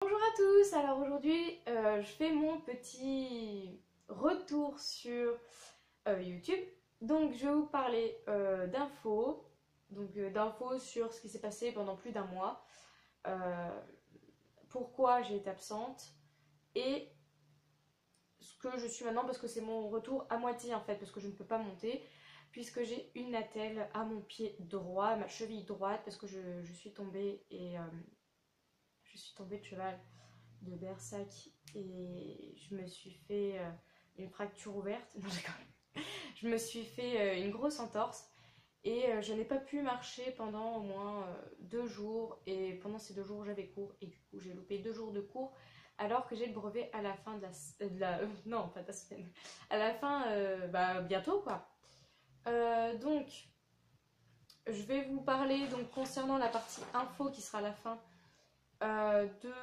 Bonjour à tous, alors aujourd'hui je fais mon petit retour sur YouTube. Donc je vais vous parler d'infos sur ce qui s'est passé pendant plus d'un mois, euh, pourquoi j'ai été absente et ce que je suis maintenant parce que c'est mon retour à moitié en fait parce que je ne peux pas monter puisque j'ai une attelle à mon pied droit, ma cheville droite parce que je suis tombée et je suis tombée de cheval de Bersac et je me suis fait une fracture ouverte. Non, je me suis fait une grosse entorse et je n'ai pas pu marcher pendant au moins 2 jours et pendant ces 2 jours j'avais cours et du coup j'ai loupé 2 jours de cours alors que j'ai le brevet à la fin non pas de la semaine, à la fin bientôt quoi. Donc je vais vous parler donc concernant la partie info qui sera à la fin de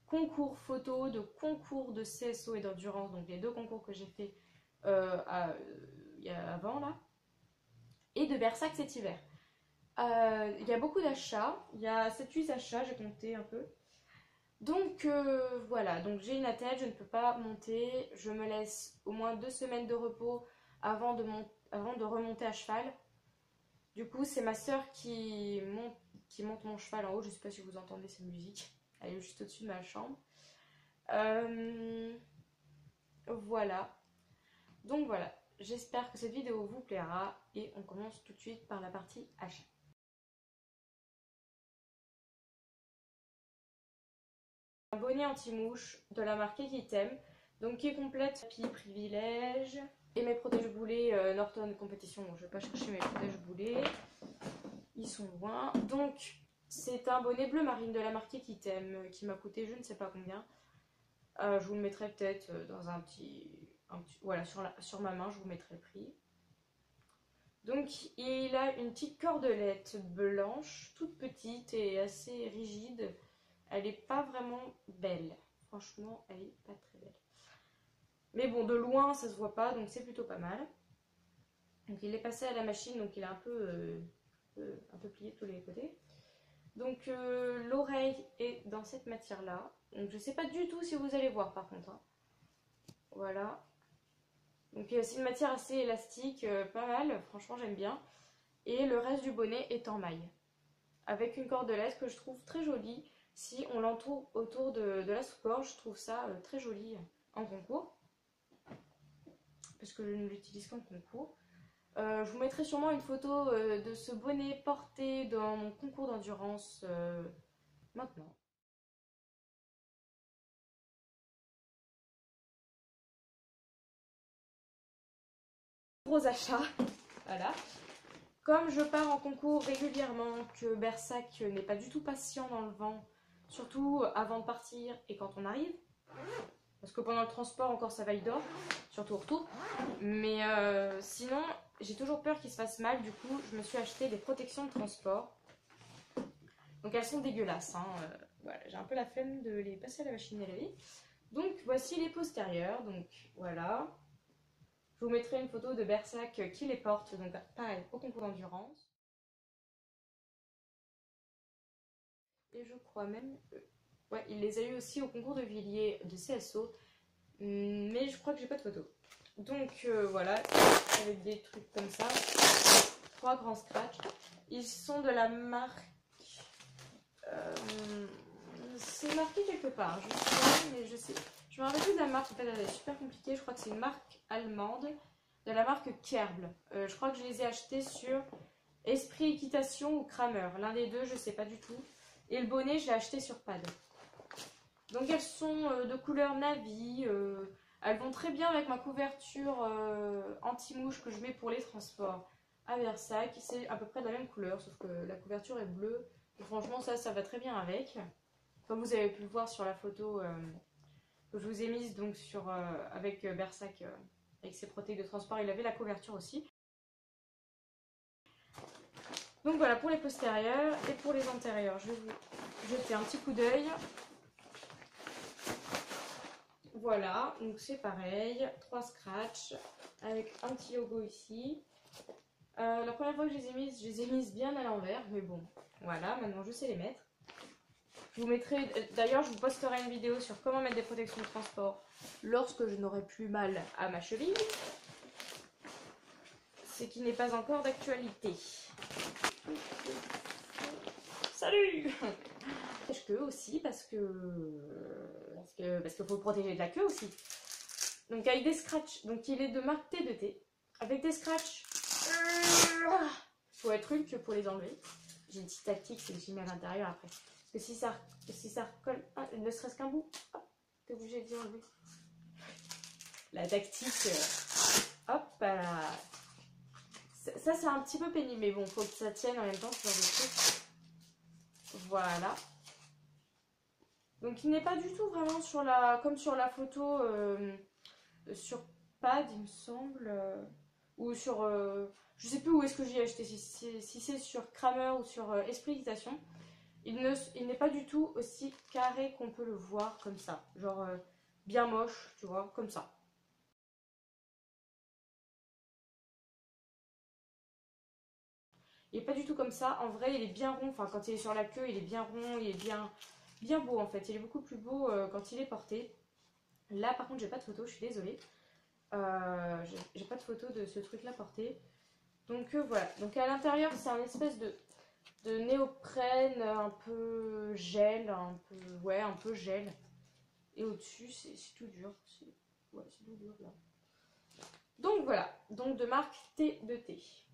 concours photo, de concours de CSO et d'endurance, donc les deux concours que j'ai fait avant là, et de Bersac cet hiver. Il y a beaucoup d'achats, il y a 7-8 achats, j'ai compté un peu. Donc voilà, donc j'ai une attelle, je ne peux pas monter, je me laisse au moins 2 semaines de repos avant de remonter à cheval. Du coup, c'est ma soeur qui monte mon cheval en haut. Je ne sais pas si vous entendez cette musique. Elle est juste au-dessus de ma chambre. Voilà. Donc voilà. J'espère que cette vidéo vous plaira. Et on commence tout de suite par la partie achat. Un bonnet anti-mouche de la marque Equitem. Donc qui complète tapis privilège. Et mes protège-boulets Norton Competition. Bon, je ne vais pas chercher mes protège-boulets. Ils sont loin. Donc c'est un bonnet bleu marine de la marque Equitem qui m'a coûté je ne sais pas combien. Je vous le mettrai peut-être dans un petit voilà, sur ma main, je vous mettrai le prix. Donc il a une petite cordelette blanche, toute petite et assez rigide. Elle n'est pas vraiment belle. Franchement, elle n'est pas très belle. Mais bon, de loin, ça se voit pas, donc c'est plutôt pas mal. Donc il est passé à la machine, donc il est un peu plié de tous les côtés. Donc l'oreille est dans cette matière-là. Donc je sais pas du tout si vous allez voir par contre. Hein. Voilà. Donc c'est une matière assez élastique, pas mal, franchement j'aime bien. Et le reste du bonnet est en maille. Avec une cordelette que je trouve très jolie. Si on l'entoure autour de la soupe-gorge, je trouve ça très joli en concours. Parce que je ne l'utilise qu'en concours. Je vous mettrai sûrement une photo de ce bonnet porté dans mon concours d'endurance maintenant. Gros achat, voilà. Comme je pars en concours régulièrement, que Bersac n'est pas du tout patient dans le vent, surtout avant de partir et quand on arrive, parce que pendant le transport encore ça va, il dort, surtout au retour, mais sinon j'ai toujours peur qu'il se fasse mal, du coup je me suis acheté des protections de transport. Donc elles sont dégueulasses, hein. Voilà, j'ai un peu la flemme de les passer à la machine à laver. Donc voici les postérieurs, donc voilà. Je vous mettrai une photo de Bersac qui les porte, donc pareil, au concours d'endurance. Et je crois même, ouais, il les a eu aussi au concours de Villiers de CSO, mais je crois que j'ai pas de photo. Donc voilà, avec des trucs comme ça, 3 grands scratchs. Ils sont de la marque, c'est marqué quelque part, je sais pas, mais je me rappelle plus de la marque, en fait elle est super compliquée, je crois que c'est une marque allemande, de la marque Kerbl. Je crois que je les ai achetés sur Esprit Équitation ou Kramer, l'un des deux, je sais pas du tout. Et le bonnet, je l'ai acheté sur Pad. Donc elles sont de couleur navy. Elles vont très bien avec ma couverture anti-mouche que je mets pour les transports à Versailles. C'est à peu près de la même couleur, sauf que la couverture est bleue. Et franchement, ça va très bien avec. Comme vous avez pu le voir sur la photo que je vous ai mise donc avec Bersac, avec ses protèges de transport, il avait la couverture aussi. Donc voilà pour les postérieurs et pour les antérieurs. Je vais vous jeter un petit coup d'œil. Voilà, donc c'est pareil, 3 scratchs avec un petit logo ici. La première fois que je les ai mises bien à l'envers, mais bon, voilà, maintenant je sais les mettre. Je vous mettrai, d'ailleurs je vous posterai une vidéo sur comment mettre des protections de transport lorsque je n'aurai plus mal à ma cheville. Ce qui n'est pas encore d'actualité. Salut! Queue aussi parce qu'il faut le protéger de la queue aussi. Donc avec des scratchs. Donc il est de marque T2T. Avec des scratchs. Faut être Hulk pour les enlever. J'ai une petite tactique, c'est que j'y mets à l'intérieur après. Parce que si ça recolle, ne serait-ce qu'un bout, t'es obligé d'y enlever. La tactique, hop là. Ça c'est un petit peu pénible, mais bon, faut que ça tienne en même temps ce genre de truc. Voilà. Donc il n'est pas du tout vraiment sur comme sur la photo sur Pad, il me semble, ou sur, je sais plus où est-ce que j'ai acheté, si c'est sur Kramer ou sur Esprit Équitation. Il n'est pas du tout aussi carré qu'on peut le voir comme ça, genre bien moche, tu vois, comme ça. Il n'est pas du tout comme ça. En vrai, il est bien rond. Enfin, quand il est sur la queue, il est bien rond. Il est bien beau, en fait. Il est beaucoup plus beau quand il est porté. Là, par contre, j'ai pas de photo. Je suis désolée. J'ai pas de photo de ce truc-là porté. Donc, voilà. Donc, à l'intérieur, c'est un espèce de néoprène un peu gel. Un peu gel. Et au-dessus, c'est tout dur. Ouais, c'est tout dur, là. Donc, voilà. Donc, de marque T2T.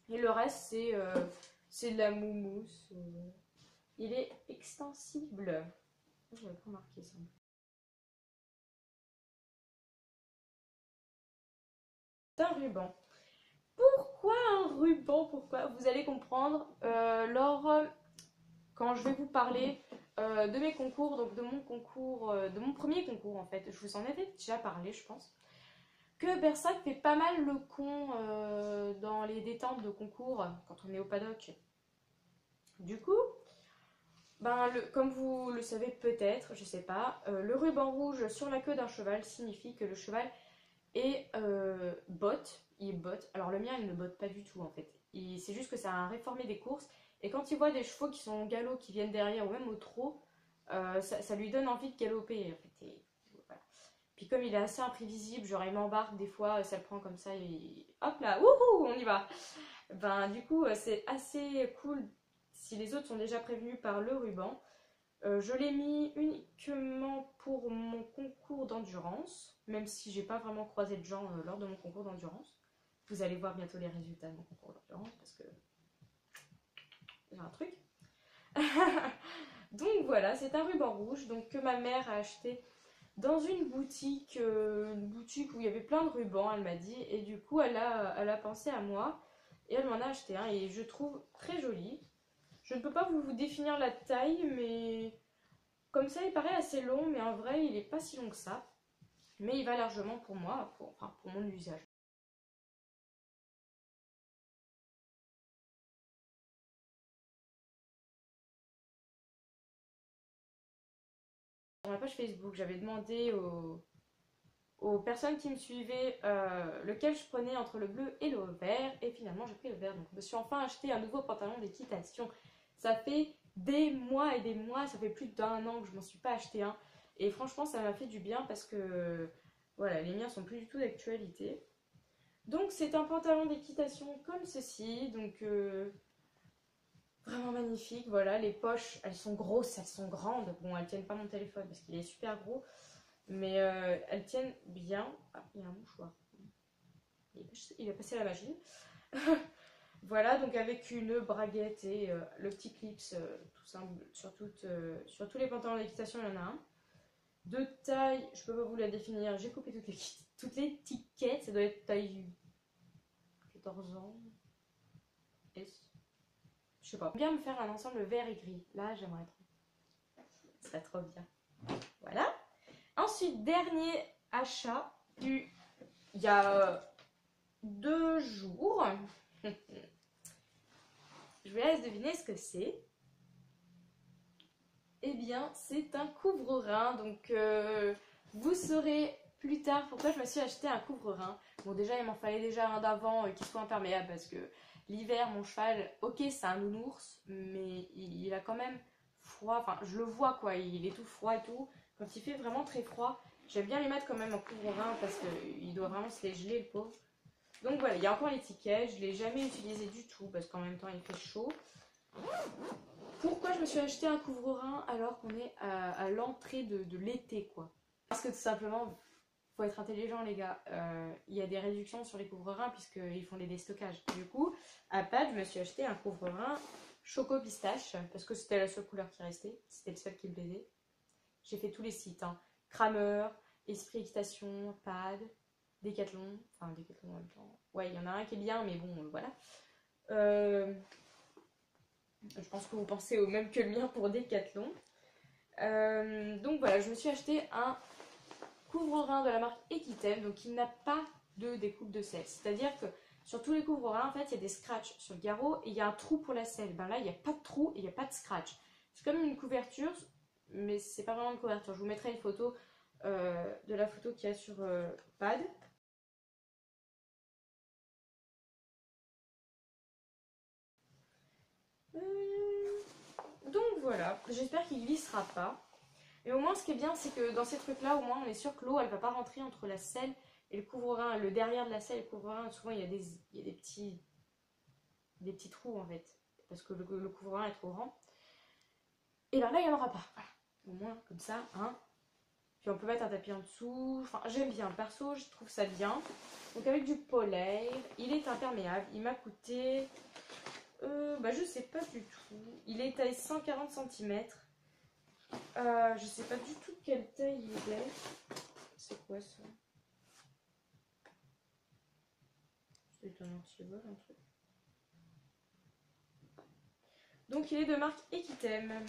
Et le reste, c'est de la moumouse. Il est extensible. Je n'avais pas remarqué ça. C'est un ruban. Pourquoi un ruban? Pourquoi? Vous allez comprendre quand je vais vous parler de mes concours, donc de mon concours, de mon premier concours en fait. Je vous en avais déjà parlé, je pense. Que Bersac fait pas mal le con dans les détentes de concours quand on est au paddock. Du coup, comme vous le savez peut-être, je sais pas, le ruban rouge sur la queue d'un cheval signifie que le cheval est botte. Il est botte. Alors le mien, il ne botte pas du tout en fait. C'est juste que ça a un réformé des courses. Et quand il voit des chevaux qui sont au galop, qui viennent derrière ou même au trot, ça lui donne envie de galoper en fait. Et voilà. Puis comme il est assez imprévisible, genre il m'embarque des fois, ça le prend comme ça et hop là, wouhou, on y va. Du coup, c'est assez cool si les autres sont déjà prévenus par le ruban. Je l'ai mis uniquement pour mon concours d'endurance, même si j'ai pas vraiment croisé de gens lors de mon concours d'endurance. Vous allez voir bientôt les résultats de mon concours d'endurance parce que j'ai un truc. Donc voilà, c'est un ruban rouge donc, que ma mère a acheté dans une boutique où il y avait plein de rubans, elle m'a dit. Et du coup, elle a pensé à moi et elle m'en a acheté un et je trouve très joli. Je ne peux pas vous définir la taille, mais comme ça, il paraît assez long, mais en vrai, il n'est pas si long que ça. Mais il va largement pour moi, pour mon usage. Sur ma page Facebook, j'avais demandé aux personnes qui me suivaient lequel je prenais entre le bleu et le vert. Et finalement, j'ai pris le vert. Donc, je me suis enfin acheté un nouveau pantalon d'équitation. Ça fait des mois et des mois, ça fait plus d'1 an que je m'en suis pas acheté un. Et franchement, ça m'a fait du bien parce que voilà, les miens sont plus du tout d'actualité. Donc, c'est un pantalon d'équitation comme ceci. Donc, vraiment magnifique. Voilà, les poches, elles sont grosses, elles sont grandes. Bon, elles tiennent pas mon téléphone parce qu'il est super gros. Mais elles tiennent bien. Ah, il y a un mouchoir. Il a passé la magie. Voilà, donc avec une braguette et le petit clips, tout simple, sur tous les pantalons d'équitation, il y en a un. De taille, je peux pas vous la définir, j'ai coupé toutes les étiquettes, ça doit être taille 14 ans. Je sais pas. J'aime bien me faire un ensemble vert et gris. Là, j'aimerais trop. Ce serait trop bien. Voilà. Ensuite, dernier achat, il y a 2 jours. Je vous laisse deviner ce que c'est. Eh bien, c'est un couvre-rein. Donc, vous saurez plus tard pourquoi je me suis acheté un couvre-rein. Bon, déjà, il m'en fallait déjà un d'avant qui soit imperméable parce que l'hiver, mon cheval, ok, c'est un nounours, mais il a quand même froid, enfin je le vois quoi, il est tout froid et tout. Quand il fait vraiment très froid, j'aime bien les mettre quand même en couvre-rein parce qu'il doit vraiment se les geler le pauvre. Donc voilà, il y a encore l'étiquette, je ne l'ai jamais utilisé du tout parce qu'en même temps il fait chaud. Pourquoi je me suis acheté un couvre-rein alors qu'on est à l'entrée de l'été quoi? Parce que tout simplement, faut être intelligent les gars, il y a des réductions sur les couvre-reins puisqu'ils font des déstockages. Du coup, à Pâques, je me suis acheté un couvre-rein choco pistache parce que c'était la seule couleur qui restait, c'était le seul qui me plaisait. J'ai fait tous les sites, hein. Cramer, Esprit Équitation, Pad, Decathlon, enfin Decathlon en même temps. Ouais, il y en a un qui est bien, mais bon, voilà. Je pense que vous pensez au même que le mien pour Decathlon. Donc voilà, je me suis acheté un couvre-rein de la marque Equitem, donc il n'a pas de découpe de selle. C'est-à-dire que sur tous les couvre-reins, en fait, il y a des scratchs sur le garrot et il y a un trou pour la selle. Ben là, il n'y a pas de trou et il n'y a pas de scratch. C'est comme une couverture, mais c'est pas vraiment une couverture. Je vous mettrai une photo de la photo qu'il y a sur Pad. Donc voilà, j'espère qu'il glissera pas. Et au moins, ce qui est bien, c'est que dans ces trucs-là, au moins, on est sûr que l'eau, elle va pas rentrer entre la selle et le couvre-rein. Le derrière de la selle et le couvre-rein, souvent, il y a des petits trous, en fait. Parce que le couvre-rein est trop grand. Et ben là, il n'y en aura pas. Voilà. Au moins, comme ça, hein. Puis on peut mettre un tapis en dessous. Enfin, j'aime bien. Perso, je trouve ça bien. Donc avec du polaire, il est imperméable. Il m'a coûté... je sais pas du tout. Il est taille 140 cm. Je sais pas du tout quelle taille il est. C'est quoi ça? C'est un anti-vol, un truc. Donc il est de marque Equitem.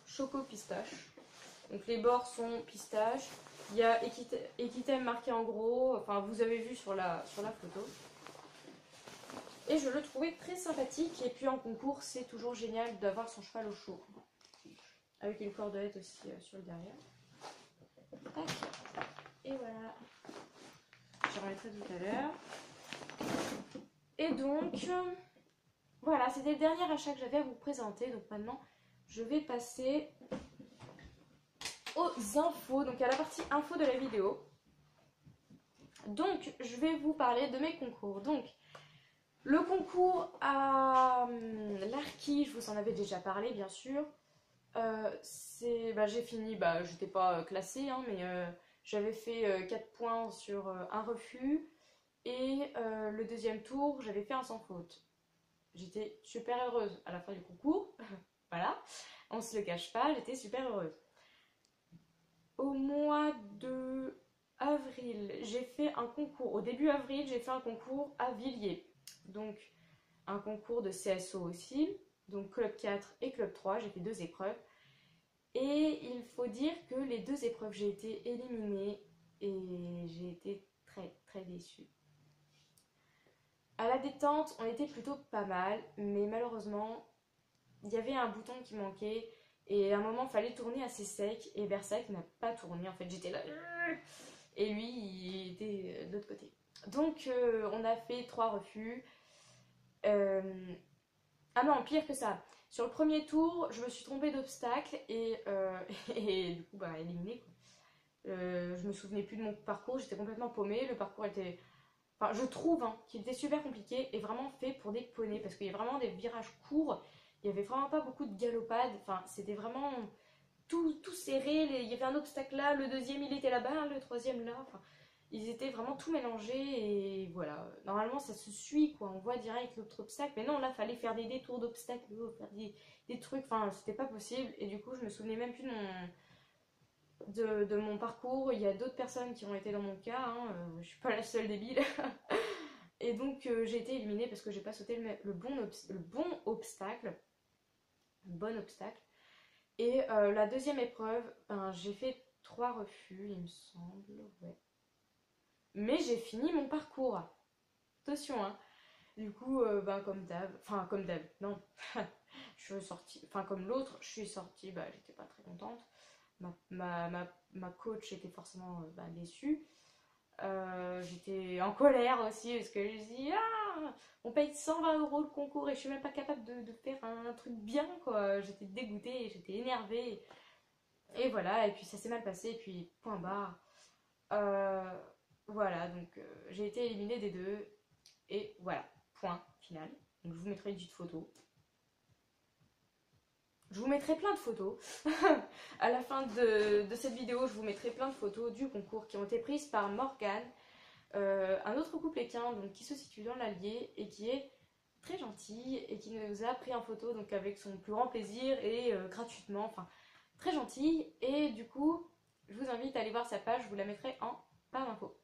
Choco pistache. Donc les bords sont pistache. Il y a Equitem marqué en gros. Enfin, vous avez vu sur la photo. Et je le trouvais très sympathique. Et puis en concours, c'est toujours génial d'avoir son cheval au chaud. Avec une cordelette aussi sur le derrière. Tac. Et voilà. Je remettrai tout à l'heure. Et donc, voilà, c'était le dernier achat que j'avais à vous présenter. Donc maintenant, je vais passer aux infos. Donc à la partie info de la vidéo. Donc, je vais vous parler de mes concours. Donc, le concours à l'Arki, je vous en avais déjà parlé, bien sûr. J'ai fini, j'étais pas classée, hein, mais j'avais fait 4 points sur un refus. Et le deuxième tour, j'avais fait un sans faute. J'étais super heureuse à la fin du concours. Voilà, on se le cache pas, j'étais super heureuse. Au mois de avril, j'ai fait un concours. Au début avril, j'ai fait un concours à Villiers. Donc, un concours de CSO aussi. Donc, Club 4 et Club 3. J'ai fait 2 épreuves. Et il faut dire que les 2 épreuves, j'ai été éliminée. Et j'ai été très, très déçue. À la détente, on était plutôt pas mal. Mais malheureusement, il y avait un bouton qui manquait. Et à un moment, il fallait tourner assez sec. Et Berserk n'a pas tourné. En fait, j'étais là. Et lui, il était de l'autre côté. Donc, on a fait 3 refus. Ah non, pire que ça. Sur le premier tour, je me suis trompée d'obstacle et, et du coup, éliminée. Je me souvenais plus de mon parcours, j'étais complètement paumée. Le parcours était... Enfin, je trouve qu'il était super compliqué et vraiment fait pour des poneys parce qu'il y a vraiment des virages courts. Il n'y avait vraiment pas beaucoup de galopades. Enfin, c'était vraiment tout serré. Il y avait un obstacle là, le deuxième il était là-bas, le troisième là. Enfin, ils étaient vraiment tout mélangés et voilà. Normalement, ça se suit quoi. On voit direct l'autre obstacle. Mais non, là, fallait faire des détours d'obstacles, faire des trucs. Enfin, c'était pas possible. Et du coup, je me souvenais même plus de mon parcours. Il y a d'autres personnes qui ont été dans mon cas. Hein. Je suis pas la seule débile. Et donc, j'ai été éliminée parce que j'ai pas sauté le bon obstacle. Le bon obstacle. Et la deuxième épreuve, j'ai fait 3 refus, il me semble. Ouais. Mais j'ai fini mon parcours. Attention, hein. Du coup, comme d'hab, non. Je suis sortie, comme l'autre, je suis sortie, j'étais pas très contente. Ma coach était forcément déçue. J'étais en colère aussi parce que je dis on paye 120 € le concours et je suis même pas capable de faire un truc bien, quoi. J'étais dégoûtée, j'étais énervée. Et voilà, et puis ça s'est mal passé, et puis point barre. Voilà, donc j'ai été éliminée des deux, et voilà, point final. Donc je vous mettrai une petite photo. Je vous mettrai plein de photos. À la fin de cette vidéo, je vous mettrai plein de photos du concours qui ont été prises par Morgane, un autre couple équin donc, qui se situe dans l'Allier et qui est très gentil et qui nous a pris en photo donc, avec son plus grand plaisir et gratuitement, enfin très gentil. Et du coup, je vous invite à aller voir sa page, je vous la mettrai en barre d'infos.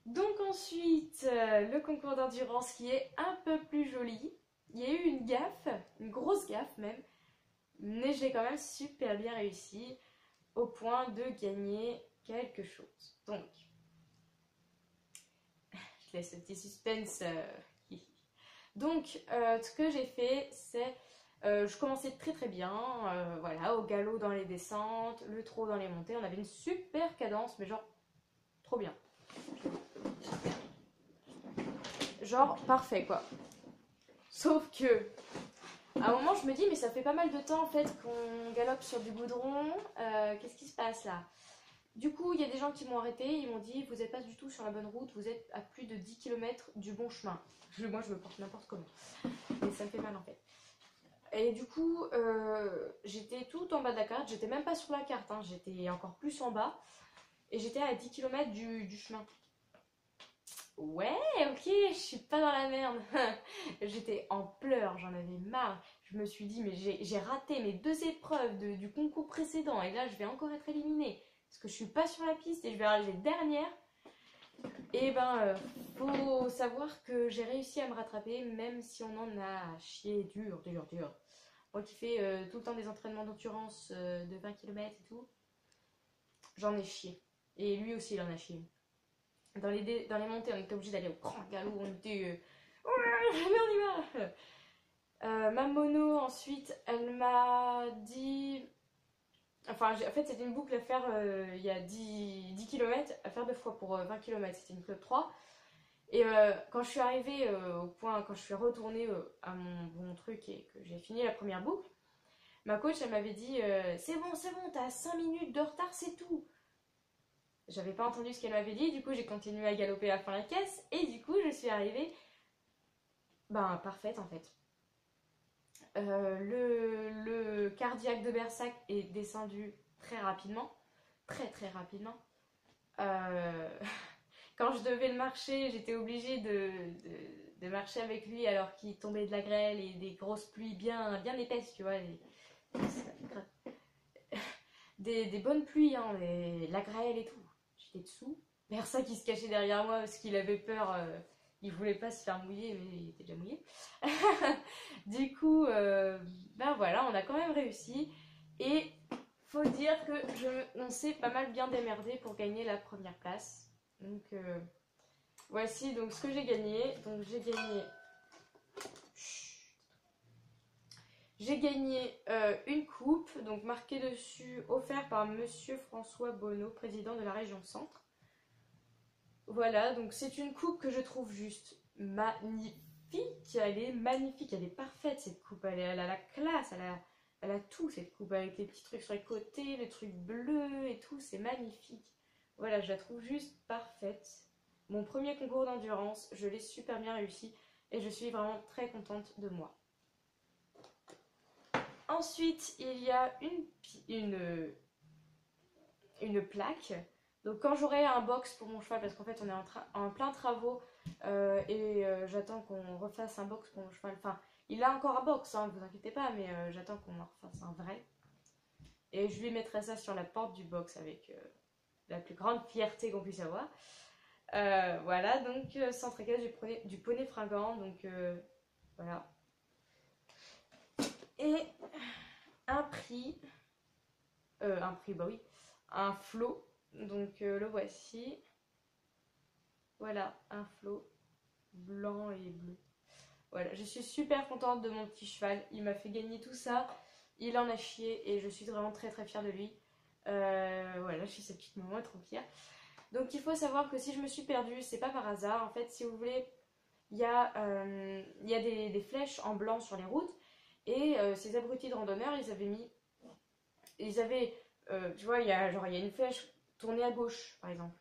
Donc ensuite, le concours d'endurance qui est un peu plus joli. Il y a eu une gaffe, une grosse gaffe même, mais je l'ai quand même super bien réussi au point de gagner quelque chose. Donc, je laisse le petit suspense. Donc, ce que j'ai fait, c'est je commençais très très bien, voilà, au galop dans les descentes, le trot dans les montées. On avait une super cadence, mais genre trop bien. Genre parfait quoi. Sauf que à un moment je me dis mais ça fait pas mal de temps en fait qu'on galope sur du goudron, qu'est-ce qui se passe là? Du coup il y a des gens qui m'ont arrêté, ils m'ont dit vous n'êtes pas du tout sur la bonne route, vous êtes à plus de 10 km du bon chemin. Moi je me porte n'importe comment, mais ça me fait mal en fait. Et du coup j'étais tout en bas de la carte, j'étais même pas sur la carte, hein, j'étais encore plus en bas et j'étais à 10 km du chemin. Ouais, ok, je suis pas dans la merde. J'étais en pleurs, j'en avais marre. Je me suis dit, mais j'ai raté mes 2 épreuves du concours précédent et là je vais encore être éliminée parce que je suis pas sur la piste et je vais arriver dernière. Et ben, faut savoir que j'ai réussi à me rattraper même si on en a chié dur. Moi qui fais tout le temps des entraînements d'endurance de 20 km et tout, j'en ai chié. Et lui aussi il en a chié. Dans les montées, on était obligé d'aller au grand galop, on était... mais on y va. Ma mono, ensuite, elle m'a dit... Enfin, en fait, c'était une boucle à faire il y a 10 km, à faire 2 fois pour 20 km, c'était une club 3. Et quand je suis arrivée au point, quand je suis retournée à mon truc et que j'ai fini la première boucle, ma coach, elle m'avait dit c'est bon, t'as 5 minutes de retard, c'est tout. J'avais pas entendu ce qu'elle m'avait dit, du coup j'ai continué à galoper à fond la caisse et du coup je suis arrivée parfaite en fait. Le cardiaque de Bersac est descendu très rapidement, très rapidement. Quand je devais le marcher, j'étais obligée de marcher avec lui alors qu'il tombait de la grêle et des grosses pluies bien épaisses, tu vois. Des bonnes pluies, hein, la grêle et tout. J'étais dessous. Bersac qui se cachait derrière moi parce qu'il avait peur, il voulait pas se faire mouiller, mais il était déjà mouillé. Du coup, voilà, on a quand même réussi. Et faut dire que on s'est pas mal bien démerdé pour gagner la première place. Donc voici donc ce que j'ai gagné. Donc j'ai gagné une coupe, donc marquée dessus, offerte par Monsieur François Bonneau, président de la région Centre. Voilà, donc c'est une coupe que je trouve juste magnifique. Elle est magnifique, elle est parfaite cette coupe. Elle a la classe, elle a tout cette coupe avec les petits trucs sur les côtés, les trucs bleus et tout, c'est magnifique. Voilà, je la trouve juste parfaite. Mon premier concours d'endurance, je l'ai super bien réussi et je suis vraiment très contente de moi. Ensuite, il y a une plaque. Donc quand j'aurai un box pour mon cheval, parce qu'en fait on est en plein travaux et j'attends qu'on refasse un box pour mon cheval. Enfin, il a encore un box, hein, vous inquiétez pas, mais j'attends qu'on en refasse un vrai. Et je lui mettrai ça sur la porte du box avec la plus grande fierté qu'on puisse avoir. Voilà, donc centre équestre du poney fringant, donc voilà. Et un prix, bah oui, un flot, donc le voici. Voilà, un flot blanc et bleu. Voilà, je suis super contente de mon petit cheval, il m'a fait gagner tout ça, il en a chié et je suis vraiment très fière de lui. Voilà, je suis sa petite maman, trop fière. Donc il faut savoir que si je me suis perdue, c'est pas par hasard. En fait, si vous voulez il y a des flèches en blanc sur les routes. Et ces abrutis de randonneurs, tu vois, il y a une flèche tournée à gauche, par exemple.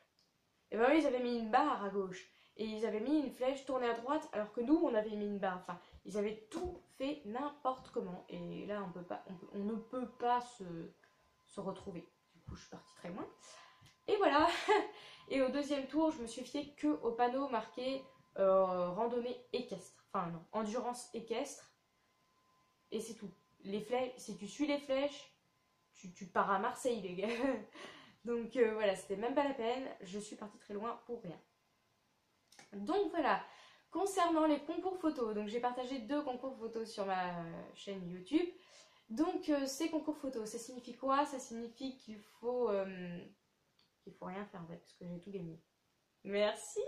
Et ben eux, ils avaient mis une barre à gauche. Et ils avaient mis une flèche tournée à droite, alors que nous, on avait mis une barre. Enfin, ils avaient tout fait n'importe comment. Et là, on ne peut pas se retrouver. Du coup, je suis partie très loin. Et voilà. Et au deuxième tour, je me suis fiée que au panneau marqué randonnée équestre. Enfin, non, endurance équestre. Et c'est tout. Les flèches, si tu suis les flèches, tu pars à Marseille, les gars. Donc voilà, c'était même pas la peine. Je suis partie très loin pour rien. Donc voilà, concernant les concours photos, donc j'ai partagé 2 concours photos sur ma chaîne YouTube. Donc ces concours photos, ça signifie quoi? Ça signifie qu'il faut rien faire en fait, parce que j'ai tout gagné. Merci.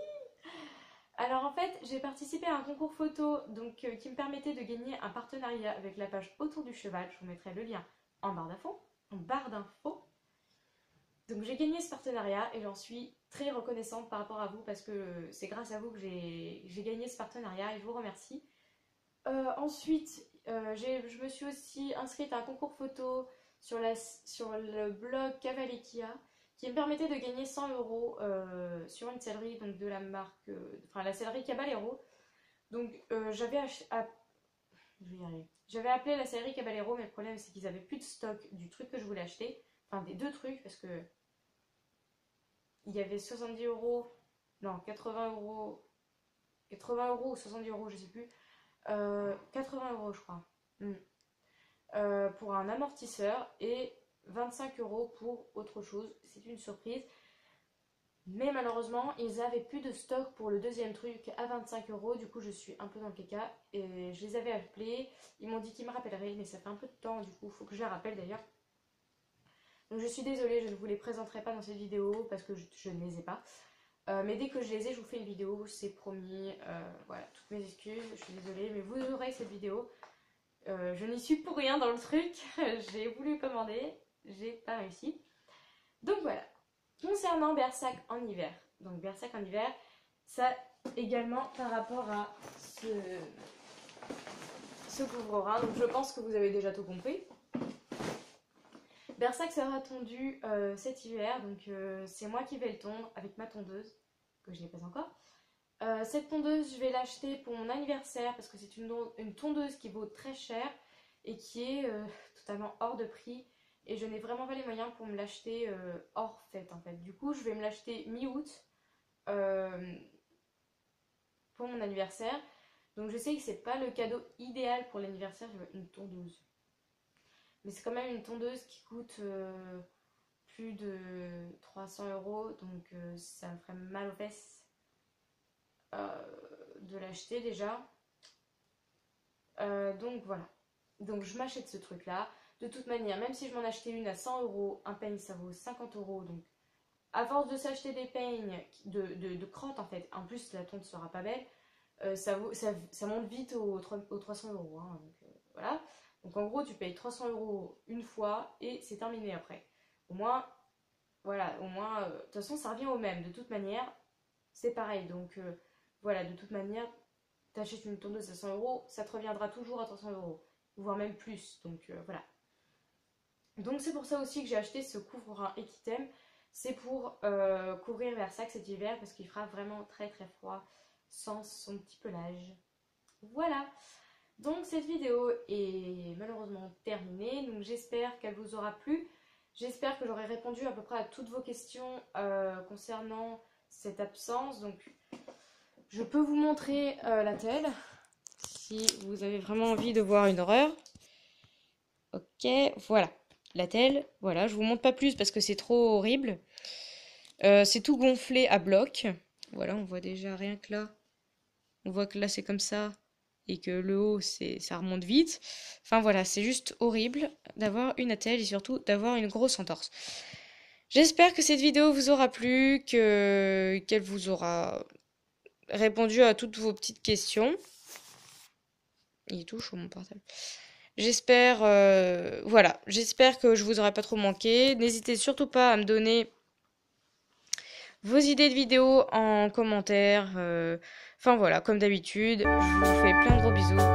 Alors en fait, j'ai participé à un concours photo donc, qui me permettait de gagner un partenariat avec la page Autour du Cheval. Je vous mettrai le lien en barre d'infos. Donc j'ai gagné ce partenariat et j'en suis très reconnaissante par rapport à vous parce que c'est grâce à vous que j'ai gagné ce partenariat et je vous remercie. Ensuite, je me suis aussi inscrite à un concours photo sur le blog Cavalekia qui me permettait de gagner 100 € sur une sellerie donc de la marque, la sellerie Caballero. Donc j'avais appelé la sellerie Caballero, mais le problème c'est qu'ils avaient plus de stock du truc que je voulais acheter. Enfin, des 2 trucs, parce que il y avait 70 €, non, 80 €, 80 € ou 70 €, je sais plus. 80 € je crois. Pour un amortisseur et 25 € pour autre chose. C'est une surprise. Mais malheureusement, ils avaient plus de stock pour le deuxième truc à 25 €. Du coup, je suis un peu dans le caca. Et je les avais appelés. Ils m'ont dit qu'ils me rappelleraient, mais ça fait un peu de temps. Du coup, il faut que je les rappelle d'ailleurs. Donc je suis désolée, je ne vous les présenterai pas dans cette vidéo parce que je ne les ai pas. Mais dès que je les ai, je vous fais une vidéo, c'est promis. Voilà, toutes mes excuses, je suis désolée, mais vous aurez cette vidéo. Je n'y suis pour rien dans le truc. J'ai voulu commander, j'ai pas réussi. Donc voilà. Concernant Bersac en hiver. Donc Bersac en hiver, ça également par rapport à ce couvre-rein. Donc je pense que vous avez déjà tout compris. Bersac sera tondu cet hiver, donc c'est moi qui vais le tondre avec ma tondeuse, que je n'ai pas encore. Cette tondeuse, je vais l'acheter pour mon anniversaire parce que c'est une tondeuse qui vaut très cher et qui est totalement hors de prix. Et je n'ai vraiment pas les moyens pour me l'acheter hors fête en fait. Du coup, je vais me l'acheter mi-août pour mon anniversaire. Donc je sais que c'est pas le cadeau idéal pour l'anniversaire, je veux une tondeuse. Mais c'est quand même une tondeuse qui coûte plus de 300 €. Donc ça me ferait mal aux fesses de l'acheter déjà. Donc voilà. Donc je m'achète ce truc là. De toute manière, même si je m'en achetais une à 100 €, un peigne ça vaut 50 €. Donc à force de s'acheter des peignes de crottes en fait, en plus la tonte sera pas belle, ça monte vite aux 300 €. Hein, donc voilà. Donc en gros, tu payes 300 € une fois et c'est terminé après. Au moins, voilà, de toute façon, ça revient au même. De toute manière, c'est pareil. Donc voilà, de toute manière, tu achètes une tondeuse à 100 €, ça te reviendra toujours à 300 €, voire même plus. Donc voilà. Donc c'est pour ça aussi que j'ai acheté ce couvre-rein Equitem. C'est pour couvrir Versac cet hiver parce qu'il fera vraiment très très froid sans son petit pelage. Voilà. Donc cette vidéo est malheureusement terminée, donc j'espère qu'elle vous aura plu. J'espère que j'aurai répondu à peu près à toutes vos questions concernant cette absence. Donc je peux vous montrer la telle, si vous avez vraiment envie de voir une horreur. Ok, voilà, la telle, voilà, je vous montre pas plus parce que c'est trop horrible. C'est tout gonflé à bloc. Voilà, on voit déjà rien que là. On voit que là c'est comme ça. Et que le haut, ça remonte vite. Enfin voilà, c'est juste horrible d'avoir une attelle et surtout d'avoir une grosse entorse. J'espère que cette vidéo vous aura plu, qu'elle vous aura répondu à toutes vos petites questions. Il est tout chaud mon portable. J'espère, voilà, j'espère que je vous aurai pas trop manqué. N'hésitez surtout pas à me donner vos idées de vidéos en commentaire. Enfin voilà, comme d'habitude, je vous fais plein de gros bisous